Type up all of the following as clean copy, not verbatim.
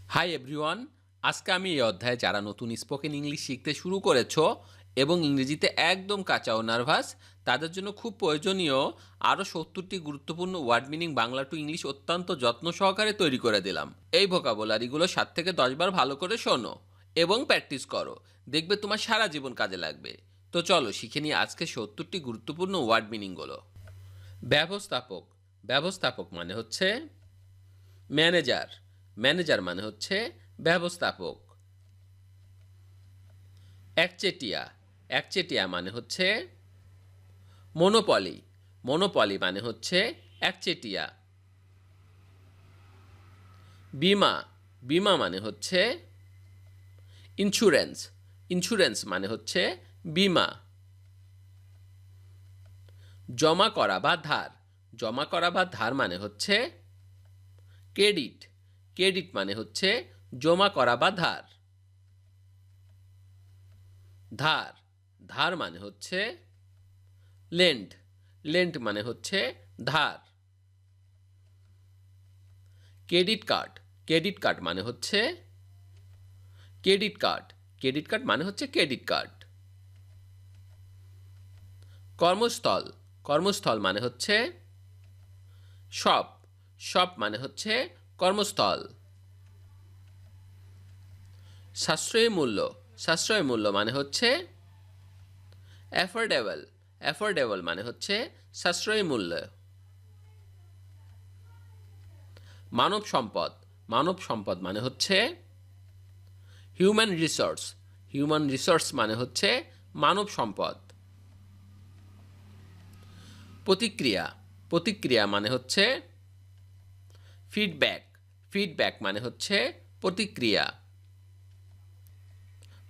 Hi everyone, আজকে আমি এই অধ্যায়ে যারা নতুন স্পোকেন ইংলিশ শিখতে শুরু করেছো এবং ইংরেজিতে একদম কাঁচা ও নার্ভাস তাদের জন্য খুব প্রয়োজনীয় আরও 70টি গুরুত্বপূর্ণ word meaning Bangla to English অত্যন্ত যত্ন সহকারে তৈরি করে দিলাম। এই ভোকাবুলারিগুলো 7 থেকে 10 বার ভালো করে শোনো এবং প্র্যাকটিস করো, দেখবে তোমার সারা জীবন কাজে লাগবে। তো চলো শিখে নিই আজকে 70টি গুরুত্বপূর্ণ ওয়ার্ড মিনিংগুলো। ব্যবস্থাপক। ব্যবস্থাপক মানে হচ্ছে ম্যানেজার। ম্যানেজার মানে হচ্ছে ব্যবস্থাপক। একচেটিয়া। একচেটিয়া মানে হচ্ছে মনোপলি। মনোপলি মানে হচ্ছে একচেটিয়া। বীমা। বীমা মানে হচ্ছে ইন্স্যুরেন্স। ইন্স্যুরেন্স মানে হচ্ছে বীমা। জমা করা বা ধার। জমা করা বা ধার মানে হচ্ছে ক্রেডিট। ক্রেডিট মানে হচ্ছে জমা করা বা ধার। ধার। ধার মানে হচ্ছে লেন্ড। লেন্ড মানে হচ্ছে ধার। Credit card. ক্রেডিট কার্ড মানে হচ্ছে ক্রেডিট কার্ড। ক্রেডিট কার্ড মানে হচ্ছে ক্রেডিট কার্ড। কর্মস্থল। কর্মস্থল মানে হচ্ছে শপ। শপ মানে হচ্ছে কর্মস্থল। সাশ্রয়ী মূল্য। সাশ্রয়ী মূল্য মানে হচ্ছে অ্যাফোর্ডেবল। অ্যাফোর্ডেবল মানে হচ্ছে সাশ্রয়ী মূল্য। মানব সম্পদ। মানব সম্পদ মানে হচ্ছে হিউম্যান রিসোর্স। হিউম্যান রিসোর্স মানে হচ্ছে মানব সম্পদ। প্রতিক্রিয়া। প্রতিক্রিয়া মানে হচ্ছে ফিডব্যাক। ফিডব্যাক মানে হচ্ছে প্রতিক্রিয়া।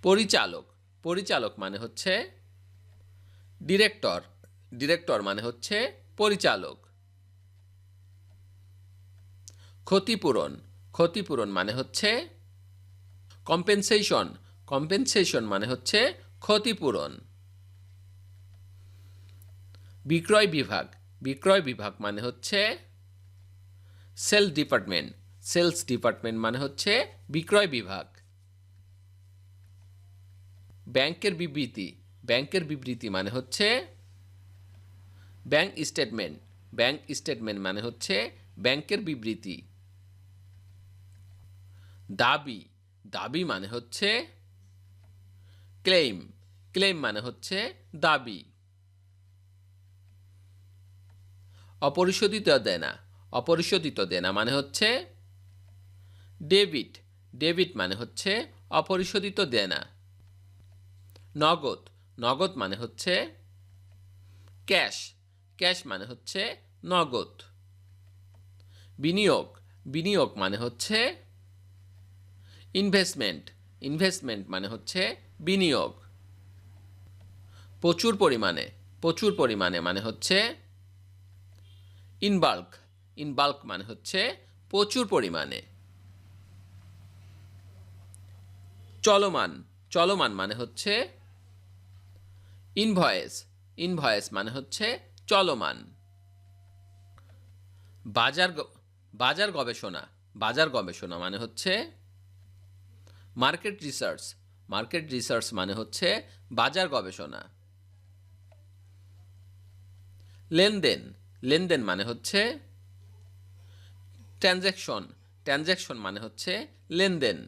পরিচালক। পরিচালক মানে হচ্ছে ডিরেক্টর। ডিরেক্টর মানে হচ্ছে পরিচালক। ক্ষতিপূরণ। ক্ষতিপূরণ মানে হচ্ছে কম্পেনসেশন। কম্পেনসেশন মানে হচ্ছে ক্ষতিপূরণ। বিক্রয় বিভাগ। বিক্রয় বিভাগ মানে হচ্ছে সেলস ডিপার্টমেন্ট। সেলস ডিপার্টমেন্ট মানে হচ্ছে বিক্রয় বিভাগ। ব্যাংকের বিবৃতি। ব্যাংকের বিবৃতি মানে হচ্ছে ব্যাংক স্টেটমেন্ট। ব্যাংক স্টেটমেন্ট মানে হচ্ছে ব্যাংকের বিবৃতি। দাবি। দাবি মানে হচ্ছে ক্লেইম। ক্লেইম মানে হচ্ছে দাবি। অপরিশোধিত দেনা। অপরিশোধিত দেনা মানে হচ্ছে ডেবিট। ডেবিট মানে হচ্ছে অপরিশোধিত দেনা। নগদ। নগদ মানে হচ্ছে ক্যাশ। ক্যাশ মানে হচ্ছে নগদ। বিনিয়োগ। বিনিয়োগ মানে হচ্ছে ইনভেস্টমেন্ট। ইনভেস্টমেন্ট মানে হচ্ছে বিনিয়োগ। প্রচুর পরিমাণে। প্রচুর পরিমাণে মানে হচ্ছে ইন বাল্ক। ইন বাল্ক মানে হচ্ছে প্রচুর পরিমাণে। চলমান। চলমান মানে হচ্ছে ইনভয়েস। ইনভয়েস মানে হচ্ছে চলমান। বাজার বাজার গবেষণা। বাজার গবেষণা মানে হচ্ছে মার্কেট রিসার্চ। মার্কেট রিসার্চ মানে হচ্ছে বাজার গবেষণা। লেনদেন। লেনদেন মানে হচ্ছে ট্রানজ্যাকশন। ট্রানজ্যাকশন মানে হচ্ছে লেনদেন।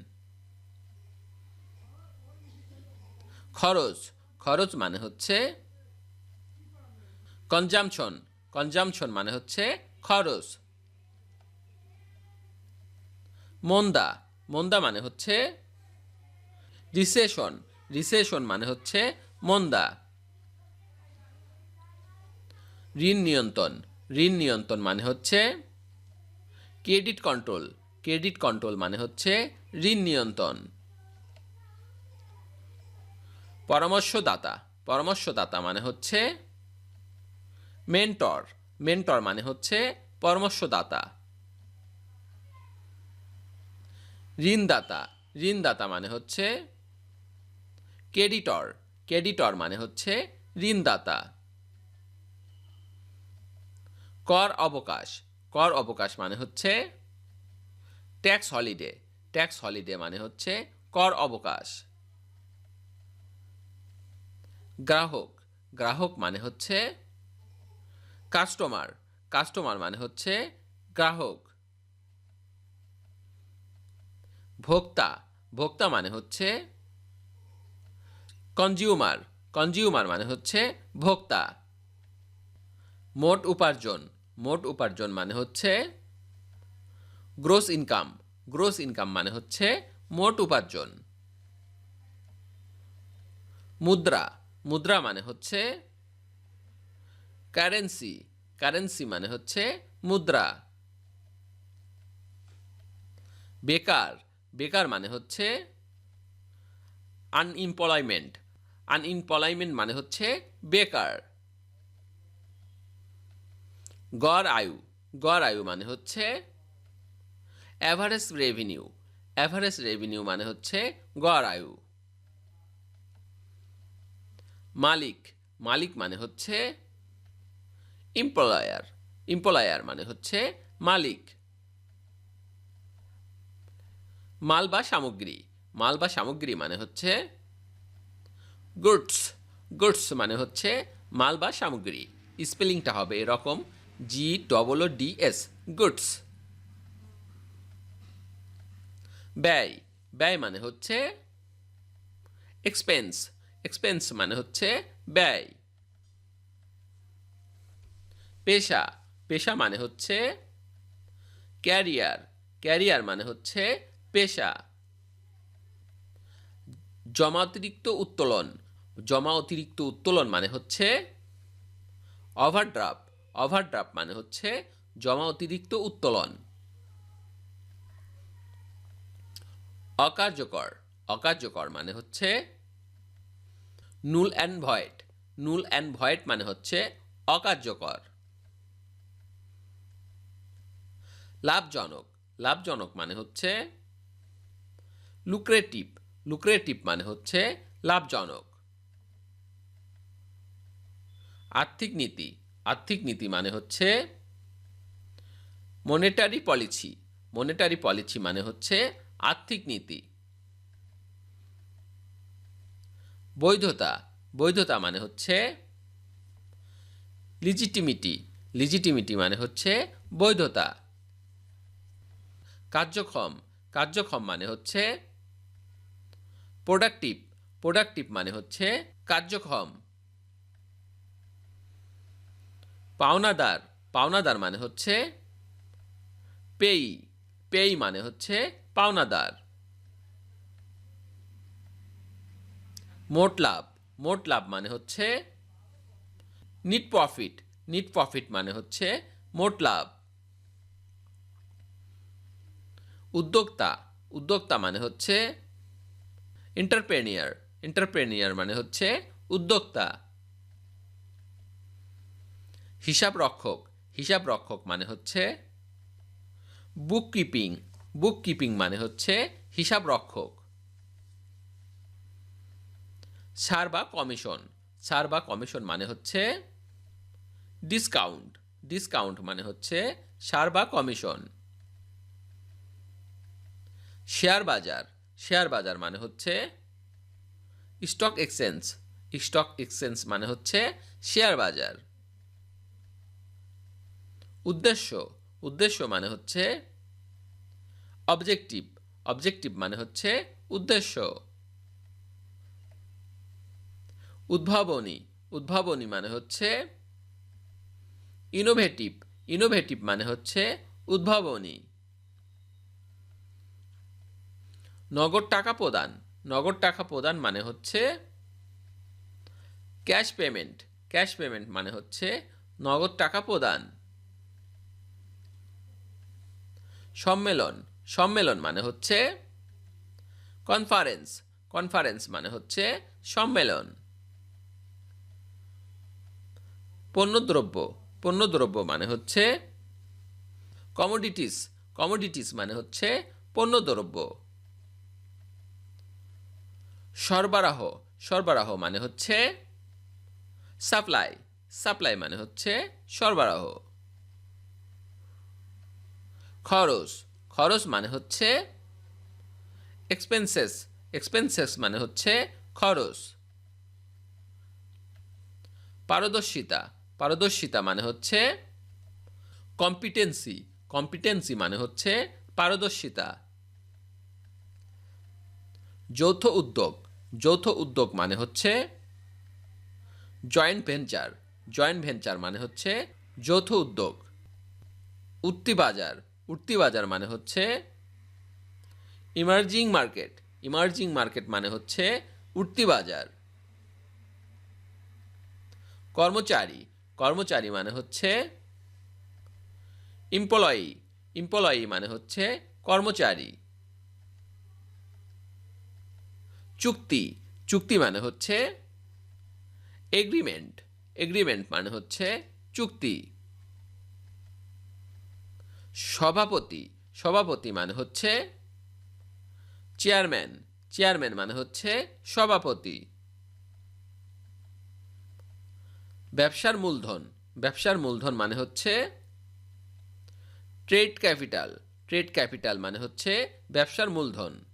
খরচ। খরচ মানে হচ্ছে কনজামশন। কনজামশন মানে হচ্ছে খরচ। মন্দা। মন্দা মানে হচ্ছে রিসেশন। রিসেশন মানে হচ্ছে মন্দা। ঋণ নিয়ন্ত্রণ। ঋণ নিয়ন্ত্রণ মানে হচ্ছে ক্রেডিট কন্ট্রোল। ক্রেডিট কন্ট্রোল মানে হচ্ছে ঋণ নিয়ন্ত্রণ। পরামর্শদাতা। পরামর্শদাতা মানে হচ্ছে মেন্টর। মেন্টর মানে হচ্ছে পরামর্শদাতা। ঋণদাতা। ঋণদাতা মানে হচ্ছে ক্রেডিটর। ক্রেডিটর মানে হচ্ছে ঋণদাতা। কর অবকাশ। কর অবকাশ মানে হচ্ছে ট্যাক্স হলিডে। ট্যাক্স হলিডে মানে হচ্ছে কর অবকাশ। গ্রাহক, গ্রাহক মানে হচ্ছে কাস্টমার, কাস্টমার মানে হচ্ছে গ্রাহক। ভোক্তা, ভোক্তা মানে হচ্ছে কনজিউমার, কনজিউমার মানে হচ্ছে ভোক্তা। মোট উপার্জন, মোট উপার্জন মানে হচ্ছে গ্রোস ইনকাম, গ্রোস ইনকাম মানে হচ্ছে মোট উপার্জন। মুদ্রা, মুদ্রা মানে হচ্ছে কারেন্সি, কারেন্সি মানে হচ্ছে মুদ্রা। বেকার, বেকার মানে হচ্ছে আনএমপ্লয়মেন্ট, আনএমপ্লয়মেন্ট মানে হচ্ছে বেকার। গড় আয়ু, গড় আয়ু মানে হচ্ছে অ্যাভারেজ রেভিনিউ, অ্যাভারেজ রেভিনিউ মানে হচ্ছে গড় আয়ু। মালিক, মালিক মানে হচ্ছে এমপ্লয়ার, এমপ্লয়ার মানে হচ্ছে মালিক। মাল বা সামগ্রী, মাল বা সামগ্রী মানে হচ্ছে গুডস, গুডস মানে হচ্ছে মাল বা সামগ্রী। স্পেলিংটা হবে এরকম GOODS, গুডস। ব্যয়, ব্যয় মানে হচ্ছে এক্সপেন্স, এক্সপেন্স মানে হচ্ছে ব্যয়। পেশা, পেশা মানে হচ্ছে ক্যারিয়ার, ক্যারিয়ার মানে হচ্ছে পেশা। জমা অতিরিক্ত উত্তোলন, জমা অতিরিক্ত উত্তোলন মানে হচ্ছে ওভারড্রাফট, ওভারড্রাফট মানে হচ্ছে জমা অতিরিক্ত উত্তোলন। অকার্যকর, অকার্যকর মানে হচ্ছে নুল অ্যান্ড ভয়েড, নুল অ্যান্ড ভয়েড মানে হচ্ছে অকার্যকর। লাভজনক, লাভজনক মানে হচ্ছে লুক্রেটিভ, লুক্রেটিভ মানে হচ্ছে লাভজনক। আর্থিক নীতি, আর্থিক নীতি মানে হচ্ছে মনিটারি পলিসি, মনিটারি পলিসি মানে হচ্ছে আর্থিক নীতি। বৈধতা, বৈধতা মানে হচ্ছে লিজিটিমিটি, লিজিটিমিটি মানে হচ্ছে বৈধতা। কার্যক্ষম, কার্যক্ষম মানে হচ্ছে প্রোডাক্টিভ, প্রোডাক্টিভ মানে হচ্ছে কার্যক্ষম। পাওনাদার, পাওনাদার মানে হচ্ছে পেই, পেই মানে হচ্ছে পাওনাদার। মোট লাভ, মোট লাভ মানে হচ্ছে নিট প্রফিট, নিট প্রফিট মানে হচ্ছে মোট লাভ। উদ্যোক্তা, উদ্যোক্তা মানে হচ্ছে এন্টারপ্রেনিয়ার, এন্টারপ্রেনিয়ার মানে হচ্ছে উদ্যোক্তা। হিসাব রক্ষক, হিসাব রক্ষক মানে হচ্ছে বুক কিপিং, বুক কিপিং মানে হচ্ছে হিসাব রক্ষক। ছাড় বা কমিশন, ছাড় বা কমিশন মানে হচ্ছে ডিসকাউন্ট, ডিসকাউন্ট মানে হচ্ছে ছাড় বা কমিশন। শেয়ার বাজার, শেয়ার বাজার মানে হচ্ছে স্টক এক্সচেঞ্জ, স্টক এক্সচেঞ্জ মানে হচ্ছে শেয়ার বাজার। উদ্দেশ্য, উদ্দেশ্য মানে হচ্ছে অবজেক্টিভ, অবজেক্টিভ মানে হচ্ছে উদ্দেশ্য। উদ্ভাবনী, উদ্ভাবনী মানে হচ্ছে ইনোভেটিভ, ইনোভেটিভ মানে হচ্ছে উদ্ভাবনী। নগদ টাকা প্রদান, নগদ টাকা প্রদান মানে হচ্ছে ক্যাশ পেমেন্ট, ক্যাশ পেমেন্ট মানে হচ্ছে নগদ টাকা প্রদান। সম্মেলন, সম্মেলন মানে হচ্ছে কনফারেন্স, কনফারেন্স মানে হচ্ছে সম্মেলন। পণ্যদ্রব্য, পণ্যদ্রব্য মানে হচ্ছে কমোডিটিস, কমোডিটিস মানে হচ্ছে পণ্যদ্রব্য। সরবরাহ, সরবরাহ মানে হচ্ছে সাপ্লাই, সাপ্লাই মানে হচ্ছে সরবরাহ। খরচ, খরচ মানে হচ্ছে এক্সপেন্সেস, এক্সপেন্সেস মানে হচ্ছে খরচ। পারদর্শিতা, পারদর্শিতা মানে হচ্ছে কম্পিটেন্সি, কম্পিটেন্সি মানে হচ্ছে পারদর্শিতা। যৌথ উদ্যোগ, যৌথ উদ্যোগ মানে হচ্ছে জয়েন্ট ভেঞ্চার, জয়েন্ট ভেঞ্চার মানে হচ্ছে যৌথ উদ্যোগ। উঠতি বাজার, উঠতি বাজার মানে হচ্ছে ইমার্জিং মার্কেট, ইমার্জিং মার্কেট মানে হচ্ছে উঠতি বাজার। কর্মচারী, কর্মচারী মানে হচ্ছে এমপ্লয়ি, এমপ্লয়ি মানে হচ্ছে কর্মচারী। চুক্তি, চুক্তি মানে হচ্ছে এগ্রিমেন্ট, এগ্রিমেন্ট মানে হচ্ছে চুক্তি। সভাপতি, সভাপতি মানে হচ্ছে চেয়ারম্যান, চেয়ারম্যান মানে হচ্ছে সভাপতি। ব্যবসার মূলধন, ব্যবসার মূলধন মানে হচ্ছে ট্রেড ক্যাপিটাল, ট্রেড ক্যাপিটাল মানে হচ্ছে ব্যবসার মূলধন।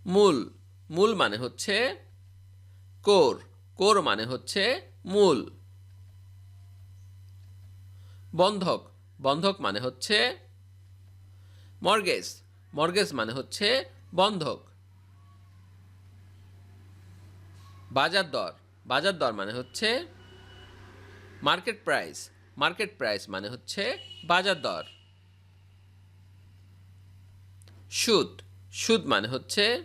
মূল, মূল মানে হচ্ছে কোর, কোর মানে হচ্ছে মূল। বন্ধক, বন্ধক মানে হচ্ছে মর্গেজ, মর্গেজ মানে হচ্ছে বন্ধক। বাজার দর, বাজার দর মানে হচ্ছে মার্কেট প্রাইস, মার্কেট প্রাইস মানে হচ্ছে বাজার দর। সুদ, সুদ মানে হচ্ছে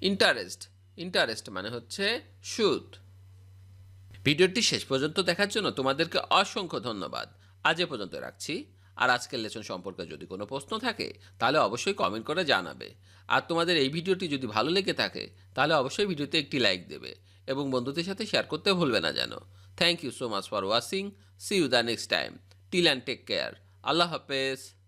ইন্টারেস্ট, ইন্টারেস্ট মানে হচ্ছে সুদ। ভিডিওটি শেষ পর্যন্ত দেখার জন্য তোমাদেরকে অসংখ্য ধন্যবাদ। আজ এ পর্যন্ত রাখছি। আর আজকের লেসন সম্পর্কে যদি কোনো প্রশ্ন থাকে তাহলে অবশ্যই কমেন্ট করে জানাবে। আর তোমাদের এই ভিডিওটি যদি ভালো লেগে থাকে তাহলে অবশ্যই ভিডিওতে একটি লাইক দেবে এবং বন্ধুদের সাথে শেয়ার করতে ভুলবে না যেন। Thank you so much for watching. See you the next time. Till and take care. আল্লাহ হাফেজ।